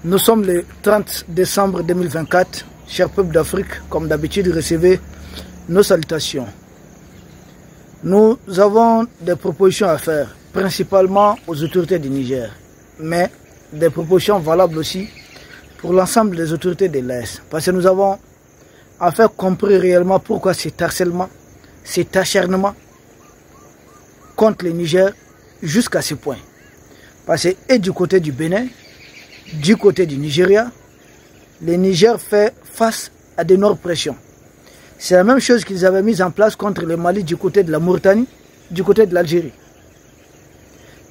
Nous sommes le 30 décembre 2024. Chers peuples d'Afrique, comme d'habitude, recevez nos salutations. Nous avons des propositions à faire, principalement aux autorités du Niger, mais des propositions valables aussi pour l'ensemble des autorités de l'Est. Parce que nous avons à faire comprendre réellement pourquoi cet harcèlement, cet acharnement contre le Niger jusqu'à ce point. Parce que et du côté du Bénin, du côté du Nigeria, le Niger fait face à d'énormes pressions. C'est la même chose qu'ils avaient mise en place contre le Mali du côté de la Mauritanie, du côté de l'Algérie.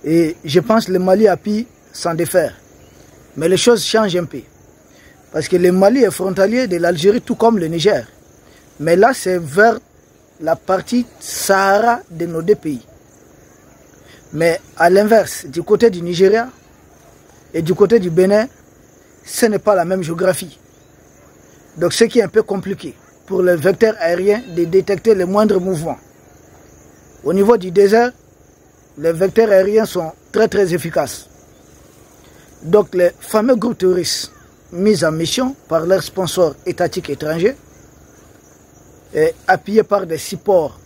Et je pense que le Mali a pu s'en défaire. Mais les choses changent un peu. Parce que le Mali est frontalier de l'Algérie tout comme le Niger. Mais là, c'est vers la partie Sahara de nos deux pays. Mais à l'inverse, du côté du Nigeria et du côté du Bénin, ce n'est pas la même géographie. Donc ce qui est un peu compliqué pour les vecteurs aériens de détecter les moindres mouvements. Au niveau du désert, les vecteurs aériens sont très efficaces. Donc les fameux groupes terroristes mis en mission par leurs sponsors étatiques étrangers, et appuyés par des supports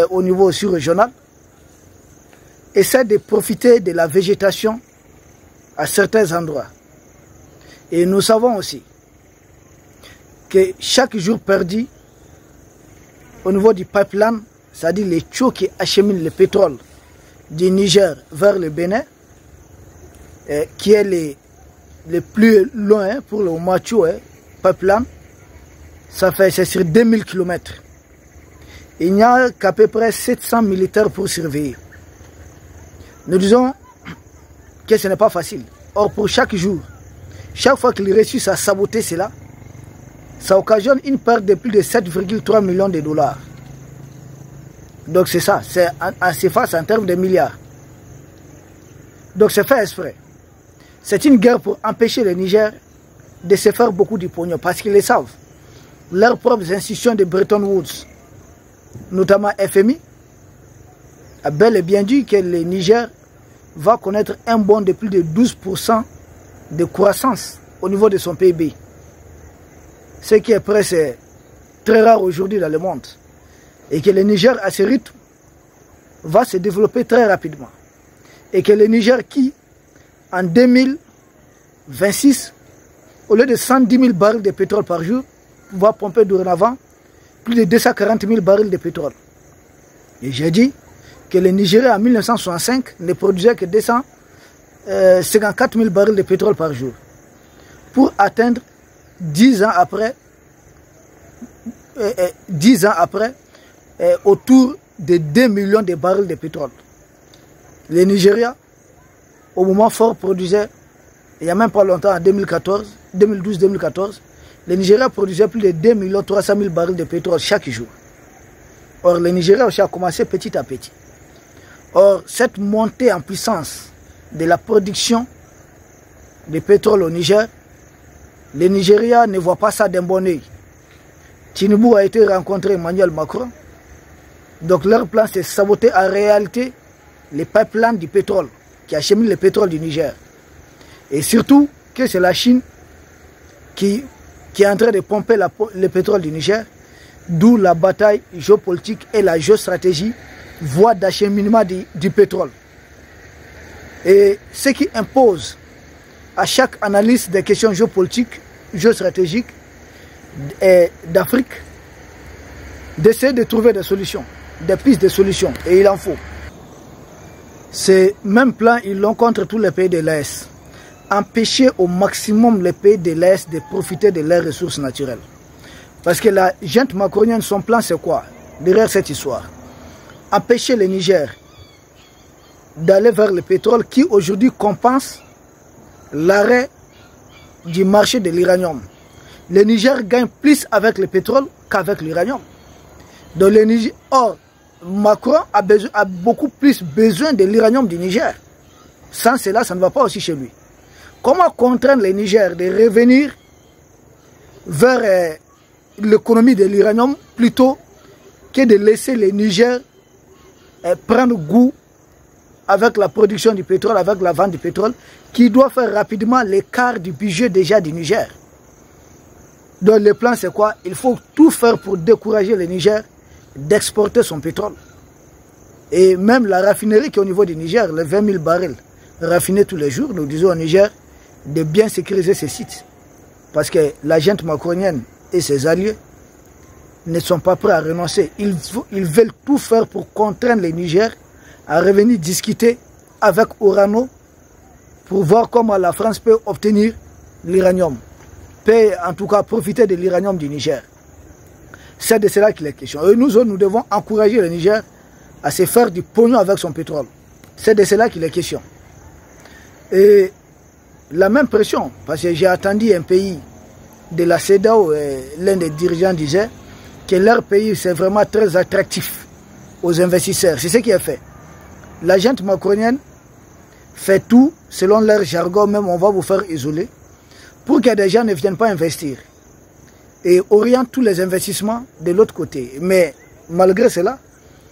au niveau sous-régional, essaient de profiter de la végétation à certains endroits. Et nous savons aussi que chaque jour perdu, au niveau du pipeline, c'est-à-dire les tuyaux qui acheminent le pétrole du Niger vers le Bénin, qui est le plus loin pour le Macho, pipeline, c'est sur 2000 km. Il n'y a qu'à peu près 700 militaires pour surveiller. Nous disons que ce n'est pas facile. Or, pour chaque jour, chaque fois qu'ils réussissent à saboter cela, ça occasionne une perte de plus de 7,3 millions de dollars. Donc c'est ça, c'est en termes de milliards. Donc c'est fait exprès. C'est une guerre pour empêcher le Niger de se faire beaucoup de pognon, parce qu'ils le savent. Leurs propres institutions de Bretton Woods, notamment FMI, a bel et bien dit que le Niger va connaître un bond de plus de 12% de croissance au niveau de son PIB. Ce qui est presque très rare aujourd'hui dans le monde. Et que le Niger, à ce rythme, va se développer très rapidement. Et que le Niger qui, en 2026, au lieu de 110 000 barils de pétrole par jour, va pomper dorénavant plus de 240 000 barils de pétrole. Et j'ai dit que le Nigeria en 1965 ne produisait que 254 000 barils de pétrole par jour. Pour atteindre 10 ans après, autour de 2 millions de barils de pétrole. Le Nigeria, au moment fort, produisait, il n'y a même pas longtemps, en 2012-2014, le Nigeria produisait plus de 2 300 000 barils de pétrole chaque jour. Or, le Nigeria aussi a commencé petit à petit. Or, cette montée en puissance de la production de pétrole au Niger, le Nigeria ne voit pas ça d'un bon oeil. Tinubu a été rencontré Emmanuel Macron. Donc leur plan, c'est saboter en réalité les pipelines du pétrole qui acheminent le pétrole du Niger. Et surtout que c'est la Chine qui est en train de pomper le pétrole du Niger, d'où la bataille géopolitique et la géostratégie, voie d'acheminement du pétrole. Et ce qui impose à chaque analyste des questions géopolitiques, géostratégiques d'Afrique, d'essayer de trouver des solutions, des pistes de solutions, et il en faut. Ces mêmes plans, ils l'ont contre tous les pays de l'Est. Empêcher au maximum les pays de l'Est de profiter de leurs ressources naturelles. Parce que la junte macronienne, son plan, c'est quoi derrière cette histoire? Empêcher le Niger d'aller vers le pétrole qui aujourd'hui compense l'arrêt du marché de l'uranium. Le Niger gagne plus avec le pétrole qu'avec l'uranium. Donc le Niger, or, Macron a beaucoup plus besoin de l'uranium du Niger. Sans cela, ça ne va pas aussi chez lui. Comment contraindre le Niger de revenir vers l'économie de l'uranium plutôt que de laisser le Niger prendre goût avec la production du pétrole, avec la vente du pétrole, qui doit faire rapidement l'écart du budget déjà du Niger. Donc le plan c'est quoi? Il faut tout faire pour décourager le Niger d'exporter son pétrole. Et même la raffinerie qui est au niveau du Niger, les 20 000 barils raffinés tous les jours, nous disons au Niger de bien sécuriser ces sites. Parce que la junte macronienne et ses alliés ne sont pas prêts à renoncer. Ils veulent tout faire pour contraindre le Niger à revenir discuter avec Orano pour voir comment la France peut obtenir l'uranium. Peut en tout cas profiter de l'uranium du Niger. C'est de cela qu'il est question. Et nous devons encourager le Niger à se faire du pognon avec son pétrole. C'est de cela qu'il est question. Et la même pression, parce que j'ai attendu un pays de la CEDEAO, l'un des dirigeants disait que leur pays c'est vraiment très attractif aux investisseurs. C'est ce qui est fait. La junte macronienne fait tout, selon leur jargon, même on va vous faire isoler, pour que des gens ne viennent pas investir. Et oriente tous les investissements de l'autre côté. Mais malgré cela,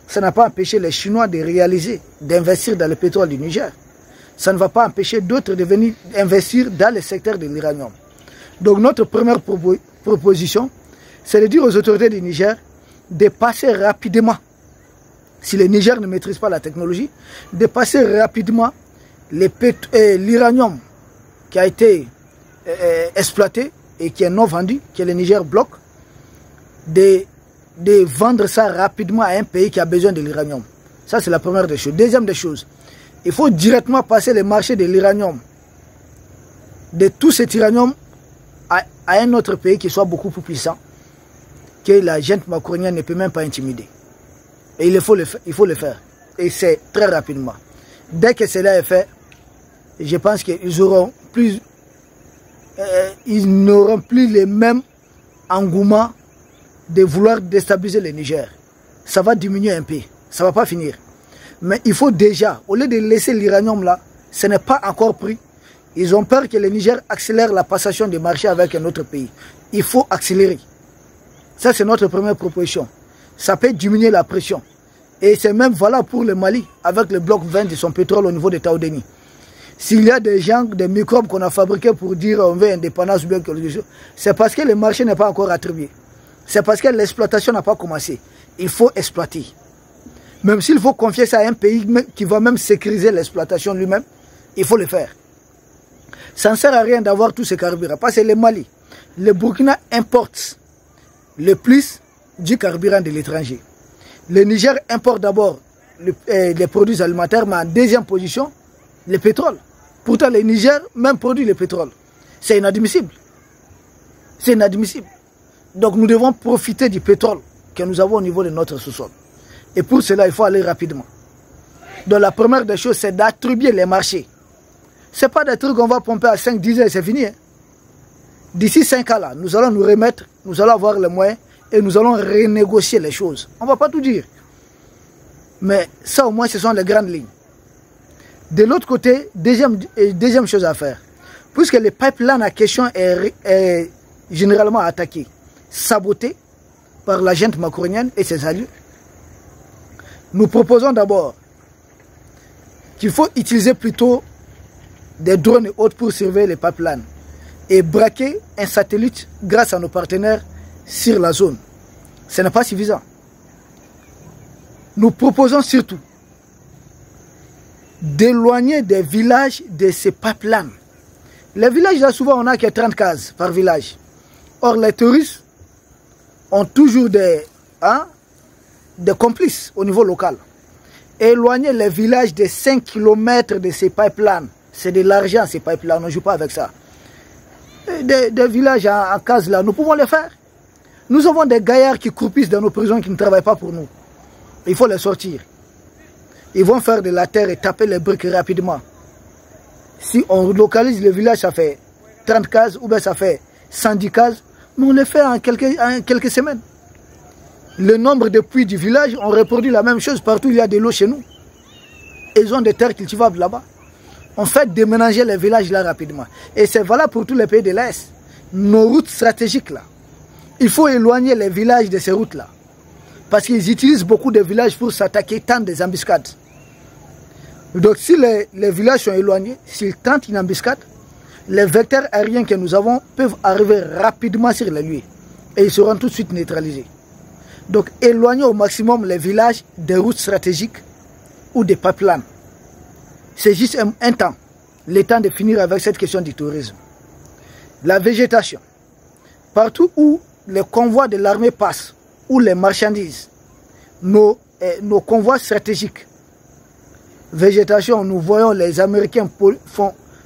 ça n'a pas empêché les Chinois de réaliser, d'investir dans le pétrole du Niger. Ça ne va pas empêcher d'autres de venir investir dans le secteur de l'uranium. Donc notre première proposition, c'est de dire aux autorités du Niger de passer rapidement, si le Niger ne maîtrise pas la technologie, de passer rapidement l'uranium qui a été exploité et qui est non vendu, que le Niger bloque, de vendre ça rapidement à un pays qui a besoin de l'uranium. Ça, c'est la première des choses. Deuxième des choses, il faut directement passer le marché de l'uranium, de tout cet uranium, à un autre pays qui soit beaucoup plus puissant, que la junte macronienne ne peut même pas intimider. Et il faut le faire. Et c'est très rapidement. Dès que cela est fait, je pense qu'ils auront plus... ils n'auront plus les mêmes engouements de vouloir déstabiliser le Niger. Ça va diminuer un peu. Ça ne va pas finir. Mais il faut déjà, au lieu de laisser l'uranium là, ce n'est pas encore pris. Ils ont peur que le Niger accélère la passation des marchés avec un autre pays. Il faut accélérer. Ça, c'est notre première proposition. Ça peut diminuer la pression. Et c'est même valable pour le Mali, avec le bloc 20 de son pétrole au niveau de Taoudeni. S'il y a des gens, des microbes qu'on a fabriqués pour dire on veut indépendance ou bien quelque chose, c'est parce que le marché n'est pas encore attribué. C'est parce que l'exploitation n'a pas commencé. Il faut exploiter. Même s'il faut confier ça à un pays qui va même sécuriser l'exploitation lui-même, il faut le faire. Ça ne sert à rien d'avoir tous ces carburants. Parce que le Mali, le Burkina importe le plus du carburant de l'étranger. Le Niger importe d'abord les produits alimentaires, mais en deuxième position, le pétrole. Pourtant, le Niger même produit le pétrole. C'est inadmissible. C'est inadmissible. Donc nous devons profiter du pétrole que nous avons au niveau de notre sous-sol. Et pour cela, il faut aller rapidement. Donc la première des choses, c'est d'attribuer les marchés. Ce n'est pas des trucs qu'on va pomper à 5-10 ans et c'est fini. Hein. D'ici 5 ans, là, nous allons nous remettre, nous allons avoir les moyens et nous allons renégocier les choses. On ne va pas tout dire. Mais ça, au moins, ce sont les grandes lignes. De l'autre côté, deuxième chose à faire. Puisque le pipeline en question est généralement attaqué, saboté par la junte macronienne et ses alliés, nous proposons d'abord qu'il faut utiliser plutôt des drones et autres pour surveiller les pipelines et braquer un satellite grâce à nos partenaires sur la zone. Ce n'est pas suffisant. Nous proposons surtout d'éloigner des villages de ces pipelines. Les villages, là, souvent, on n'a que 30 cases par village. Or, les touristes ont toujours des complices au niveau local. Éloigner les villages de 5 km de ces pipelines. C'est de l'argent, ces pipelines, on ne joue pas avec ça. Des villages en case, là, nous pouvons les faire. Nous avons des gaillards qui croupissent dans nos prisons qui ne travaillent pas pour nous. Il faut les sortir. Ils vont faire de la terre et taper les briques rapidement. Si on localise le village, ça fait 30 cases ou bien ça fait 110 cases, mais on le fait en quelques semaines. Le nombre de puits du village, on reproduit la même chose partout, il y a de l'eau chez nous. Ils ont des terres cultivables là-bas. On fait déménager les villages là rapidement. Et c'est valable pour tous les pays de l'Est. Nos routes stratégiques là, il faut éloigner les villages de ces routes là. Parce qu'ils utilisent beaucoup de villages pour s'attaquer tant des embuscades. Donc si les villages sont éloignés, s'ils tentent une embuscade, les vecteurs aériens que nous avons peuvent arriver rapidement sur les lieux et ils seront tout de suite neutralisés. Donc éloigner au maximum les villages des routes stratégiques ou des pipelines. C'est juste un temps, le temps de finir avec cette question du tourisme. La végétation. Partout où les convois de l'armée passent, où les marchandises, nos convois stratégiques, végétation, nous voyons les Américains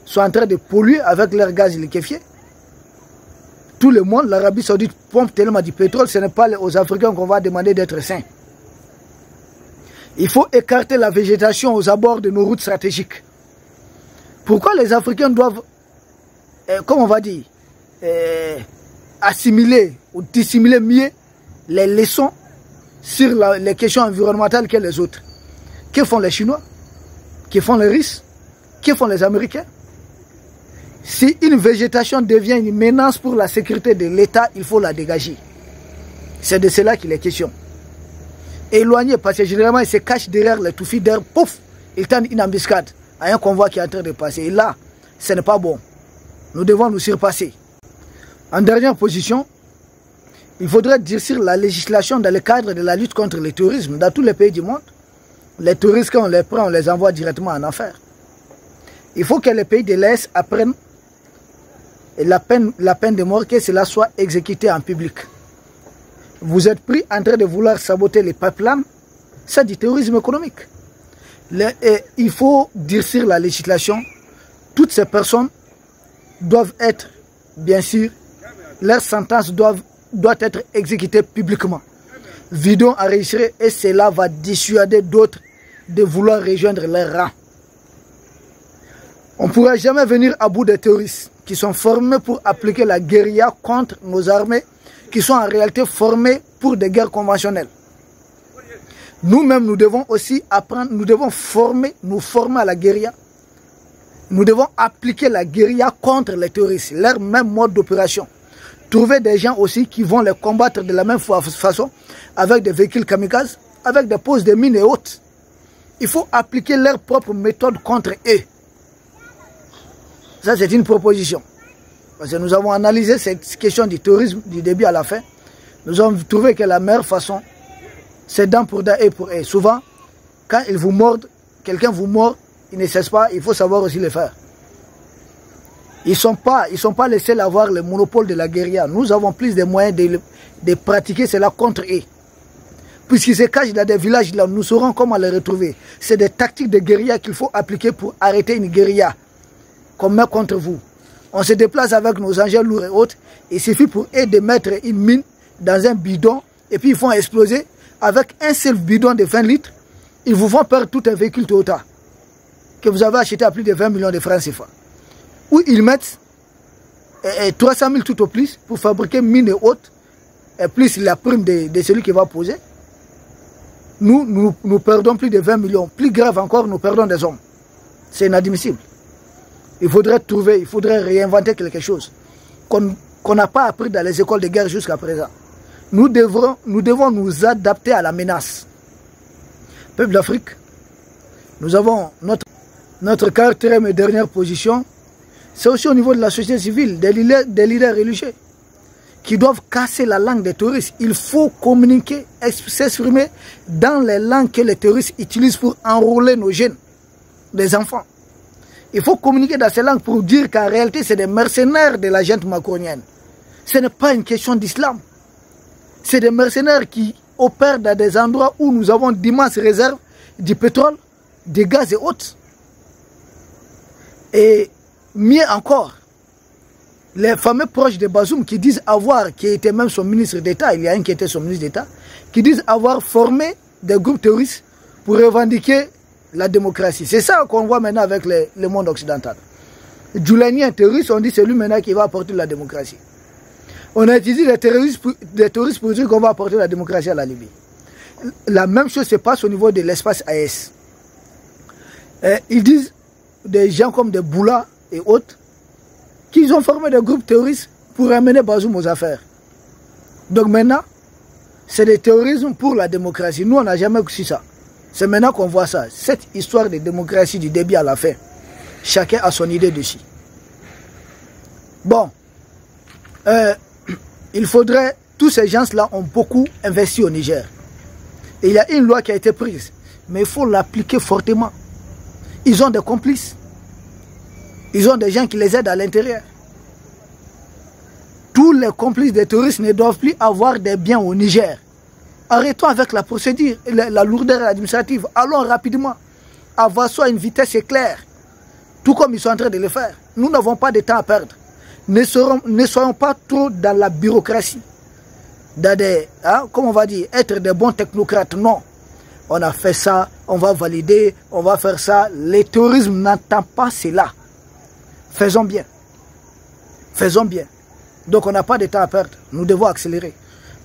sont en train de polluer avec leur gaz liquéfié. Tout le monde, l'Arabie Saoudite pompe tellement du pétrole, ce n'est pas aux Africains qu'on va demander d'être sains. Il faut écarter la végétation aux abords de nos routes stratégiques. Pourquoi les Africains doivent, comme on va dire, assimiler ou dissimuler mieux les leçons sur les questions environnementales que les autres? Que font les Chinois? Que font les Russes? Que font les Américains? Si une végétation devient une menace pour la sécurité de l'État, il faut la dégager. C'est de cela qu'il est question. Éloigner, parce que généralement, ils se cachent derrière les touffis d'air, pouf, ils tendent une embuscade à un convoi qui est en train de passer. Et là, ce n'est pas bon. Nous devons nous surpasser. En dernière position, il faudrait durcir la législation dans le cadre de la lutte contre le terrorisme dans tous les pays du monde. Les touristes, quand on les prend, on les envoie directement en enfer. Il faut que les pays de l'Est apprennent la peine de mort, que cela soit exécuté en public. Vous êtes pris en train de vouloir saboter les pipelines, c'est du terrorisme économique. Il faut durcir la législation. Toutes ces personnes doivent être, bien sûr, leur sentence doit être exécutée publiquement. Vidéo enregistrée, et cela va dissuader d'autres de vouloir rejoindre leurs rangs. On ne pourra jamais venir à bout des terroristes qui sont formés pour appliquer la guérilla contre nos armées, qui sont en réalité formés pour des guerres conventionnelles. Nous-mêmes, nous devons aussi apprendre, nous devons nous former à la guérilla. Nous devons appliquer la guérilla contre les terroristes, leur même mode d'opération. Trouver des gens aussi qui vont les combattre de la même façon, avec des véhicules kamikazes, avec des poses de mines et autres. Il faut appliquer leur propre méthode contre eux. Ça, c'est une proposition. Parce que nous avons analysé cette question du terrorisme du début à la fin. Nous avons trouvé que la meilleure façon, c'est dents pour dents et pour eux. Souvent, quand ils vous mordent, quelqu'un vous mord, il ne cesse pas, il faut savoir aussi le faire. Ils ne sont pas les seuls à avoir le monopole de la guérilla. Nous avons plus de moyens de pratiquer cela contre eux. Puisqu'ils se cachent dans des villages, là, nous saurons comment les retrouver. C'est des tactiques de guérilla qu'il faut appliquer pour arrêter une guérilla qu'on met contre vous. On se déplace avec nos engins lourds et autres. Il suffit pour eux de mettre une mine dans un bidon et puis ils font exploser. Avec un seul bidon de 20 litres, ils vous font perdre tout un véhicule Toyota que vous avez acheté à plus de 20 millions de francs CFA. Où ils mettent 300 000 tout au plus pour fabriquer mine et autres, et plus la prime de celui qui va poser. Nous perdons plus de 20 millions. Plus grave encore, nous perdons des hommes. C'est inadmissible. Il faudrait réinventer quelque chose qu'on n'a pas appris dans les écoles de guerre jusqu'à présent. Nous devons nous adapter à la menace. Peuple d'Afrique, nous avons notre quatrième et dernière position. C'est aussi au niveau de la société civile, des leaders religieux, qui doivent casser la langue des terroristes. Il faut communiquer, s'exprimer dans les langues que les terroristes utilisent pour enrôler nos jeunes, les enfants. Il faut communiquer dans ces langues pour dire qu'en réalité, c'est des mercenaires de la junte macronienne. Ce n'est pas une question d'islam. C'est des mercenaires qui opèrent dans des endroits où nous avons d'immenses réserves du pétrole, du gaz et autres. Et mieux encore, les fameux proches de Bazoum qui disent avoir, qui était même son ministre d'État, il y a un qui était son ministre d'État, qui disent avoir formé des groupes terroristes pour revendiquer la démocratie. C'est ça qu'on voit maintenant avec le monde occidental. Djoulani, un terroriste, on dit c'est lui maintenant qui va apporter la démocratie. On a utilisé des terroristes pour dire qu'on va apporter la démocratie à la Libye. La même chose se passe au niveau de l'espace AES. Ils disent des gens comme des Boula et autres qu'ils ont formé des groupes terroristes pour amener Bazoum aux affaires. Donc maintenant, c'est des terrorismes pour la démocratie. Nous, on n'a jamais su ça. C'est maintenant qu'on voit ça. Cette histoire de démocratie du début à la fin. Chacun a son idée dessus. Bon. Il faudrait... Tous ces gens-là ont beaucoup investi au Niger. Et il y a une loi qui a été prise. Mais il faut l'appliquer fortement. Ils ont des complices. Ils ont des gens qui les aident à l'intérieur. Tous les complices des terroristes ne doivent plus avoir des biens au Niger. Arrêtons avec la procédure, la lourdeur administrative. Allons rapidement. Avançons à une vitesse éclair. Tout comme ils sont en train de le faire. Nous n'avons pas de temps à perdre. Ne soyons pas trop dans la bureaucratie. Dans des, comment on va dire, être des bons technocrates. Non. On a fait ça, on va valider, on va faire ça. Le terrorisme n'entend pas cela. Faisons bien. Faisons bien. Donc on n'a pas de temps à perdre. Nous devons accélérer.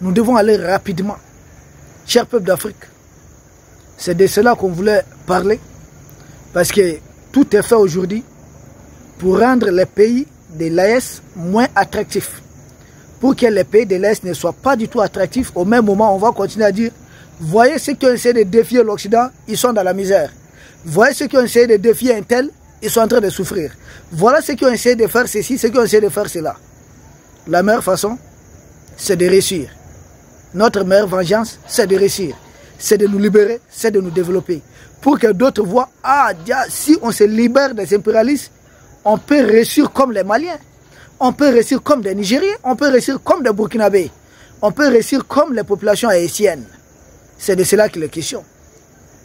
Nous devons aller rapidement. Chers peuples d'Afrique, c'est de cela qu'on voulait parler. Parce que tout est fait aujourd'hui pour rendre les pays de l'AES moins attractifs. Pour que les pays de l'Est ne soient pas du tout attractifs, au même moment, on va continuer à dire, voyez ceux qui ont essayé de défier l'Occident, ils sont dans la misère. Voyez ceux qui ont essayé de défier un tel, ils sont en train de souffrir. Voilà ceux qui ont essayé de faire ceci, ceux qui ont essayé de faire cela. La meilleure façon, c'est de réussir. Notre meilleure vengeance, c'est de réussir. C'est de nous libérer, c'est de nous développer. Pour que d'autres voient, ah, si on se libère des impérialistes, on peut réussir comme les Maliens. On peut réussir comme des Nigériens, on peut réussir comme des Burkinabés, on peut réussir comme les populations haïtiennes. C'est de cela qu'il est question.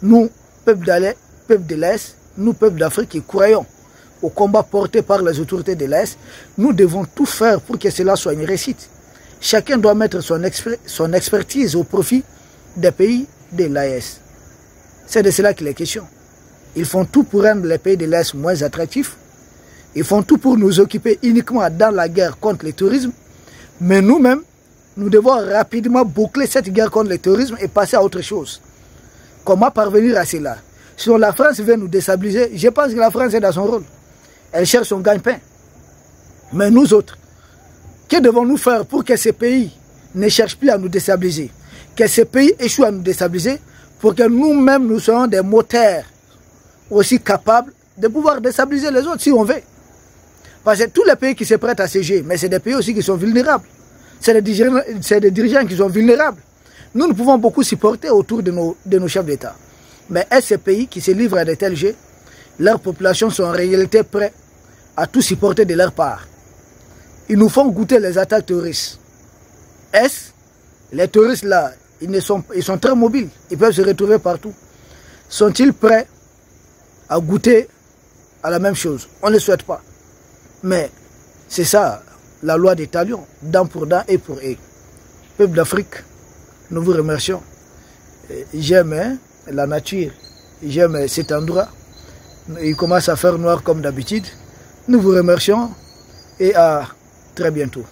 Nous, peuple de l'Est, nous, peuple d'Afrique, qui croyons au combat porté par les autorités de l'Est, nous devons tout faire pour que cela soit une réussite. Chacun doit mettre son expertise au profit des pays de l'AES. C'est de cela qu'il est question. Ils font tout pour rendre les pays de l'Est moins attractifs. Ils font tout pour nous occuper uniquement dans la guerre contre le terrorisme. Mais nous-mêmes, nous devons rapidement boucler cette guerre contre le terrorisme et passer à autre chose. Comment parvenir à cela? Si la France veut nous déstabiliser, je pense que la France est dans son rôle. Elle cherche son gagne-pain. Mais nous autres, que devons-nous faire pour que ces pays ne cherchent plus à nous déstabiliser? Que ces pays échouent à nous déstabiliser pour que nous-mêmes nous soyons des moteurs aussi capables de pouvoir déstabiliser les autres si on veut. Parce que tous les pays qui se prêtent à siéger, mais c'est des pays aussi qui sont vulnérables. C'est des dirigeants qui sont vulnérables. Nous pouvons beaucoup supporter autour de nos chefs d'État. Mais est-ce ces pays qui se livrent à de tels jeux, leurs populations sont en réalité prêtes à tout supporter de leur part? Ils nous font goûter les attaques terroristes. Est-ce les terroristes là, ils sont très mobiles, ils peuvent se retrouver partout. Sont-ils prêts à goûter à la même chose? On ne le souhaite pas. Mais c'est ça, la loi des talions, dent pour dent et pour eux. Peuple d'Afrique, nous vous remercions. J'aime la nature, j'aime cet endroit. Il commence à faire noir comme d'habitude. Nous vous remercions et à très bientôt.